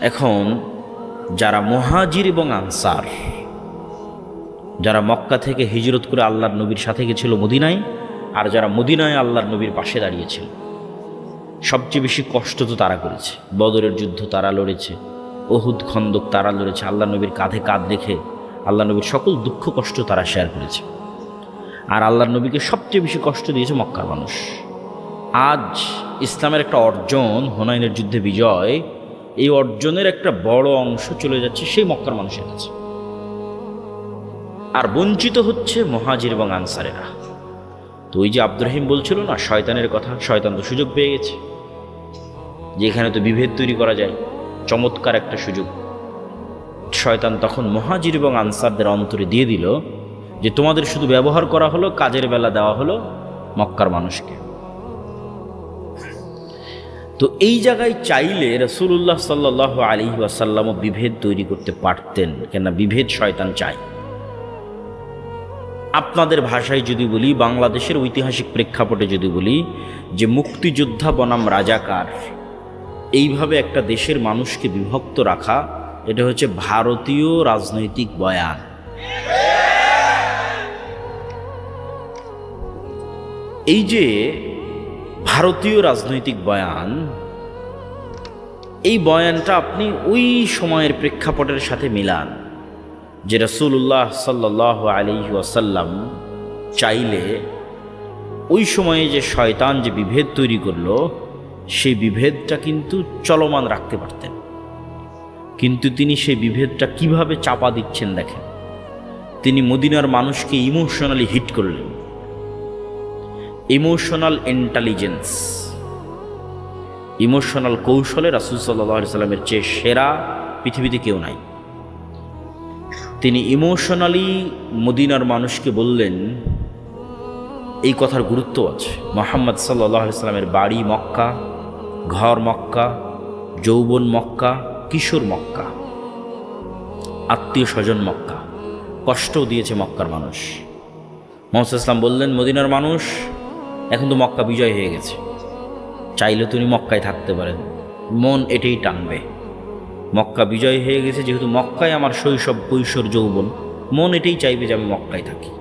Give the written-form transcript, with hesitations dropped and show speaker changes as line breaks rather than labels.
এখন যারা মুহাজির এবং আনসার, যারা মক্কা থেকে হিজরত করে আল্লাহর নবীর সাথে গেছিল মদিনায়, আর যারা মদিনায় আল্লাহর নবীর পাশে দাঁড়িয়েছিল, সবচেয়ে বেশি কষ্ট তো তারা করেছে। বদরের যুদ্ধ তারা লড়েছে, উহুদ খন্দক তারা লড়েছে, আল্লাহ নবীর কাঁধে কাঁধ রেখে আল্লাহ নবীর সকল দুঃখ কষ্ট তারা শেয়ার করেছে। আর আল্লাহর নবীকে সবচেয়ে বেশি কষ্ট দিয়েছে মক্কার মানুষ। আজ ইসলামের একটা অর্জন, হুনাইনের যুদ্ধে বিজয়, এই অর্জনের একটা বড় অংশ চলে যাচ্ছে সেই মক্কার মানুষের কাছে, আর বঞ্চিত হচ্ছে মুহাজির এবং আনসারেরা। তো ওই যে আব্দুর রহিম বলছিল না শয়তানের কথা, শয়তান তো সুযোগ পেয়ে গেছে যে এখানে তো বিভেদ তৈরি করা যায়, চমৎকার একটা সুযোগ। শয়তান তখন মুহাজির এবং আনসারদের অন্তরে দিয়ে দিল যে তোমাদের শুধু ব্যবহার করা হলো, কাজের বেলা দেওয়া হলো মক্কার মানুষকে। তো এই জায়গায় চাইলে রাসূলুল্লাহ সাল্লাল্লাহু আলাইহি ওয়াসাল্লামও বিভেদ তৈরি করতে পারতেন, কেননা বিভেদ শয়তান চায়। আপনাদের ভাষায় যদি বলি, বাংলাদেশের ঐতিহাসিক প্রেক্ষাপটে যদি বলি, যে মুক্তিযোদ্ধা বনাম রাজাকার, এইভাবে একটা দেশের মানুষকে বিভক্ত রাখা, এটা হচ্ছে ভারতীয় রাজনৈতিক বয়ান। এই যে ভারতীয় রাজনৈতিক বয়ান, এই বয়ানটা আপনি ওই সময়ের প্রেক্ষাপটের সাথে মিলান যে রাসূলুল্লাহ সাল্লাল্লাহু আলাইহি ওয়াসাল্লাম চাইলে ওই সময়ে যে শয়তান যে বিভেদ তৈরি করলো, সেই বিভেদটা কিন্তু চলমান রাখতে পারতেন। কিন্তু তিনি সেই বিভেদটা কিভাবে চাপা দিচ্ছেন দেখেন। তিনি মদিনার মানুষকে ইমোশনালি হিট করলেন। ইমোশনাল ইন্টেলিজেন্স, ইমোশনাল কৌশলে রাসূল সাল্লাল্লাহু আলাইহি সাল্লামের চেয়ে সেরা পৃথিবীতে কেউ নাই। তিনি ইমোশনালি মদিনার মানুষকে বললেন, এই কথার গুরুত্ব আছে, মুহাম্মদ সাল্লাল্লাহু আলাইহি সাল্লামের বাড়ি মক্কা, ঘর মক্কা, যৌবন মক্কা, কিশোর মক্কা, আত্মীয় স্বজন মক্কা, কষ্টও দিয়েছে মক্কার মানুষ। মুহাম্মদ সাল্লাল্লাহু আলাইহি সাল্লাম বললেন, মদিনার মানুষ এখন তো মক্কা বিজয় হয়ে গেছে, চাইলে তুমি মক্কায় থাকতে পারেন, মন এটাই টানবে। মক্কা বিজয় হয়ে গেছে যেহেতু, মক্কায় আমার শৈশব কৈশোর যৌবন, মন এটাই চাইবে যে আমি মক্কায় থাকি।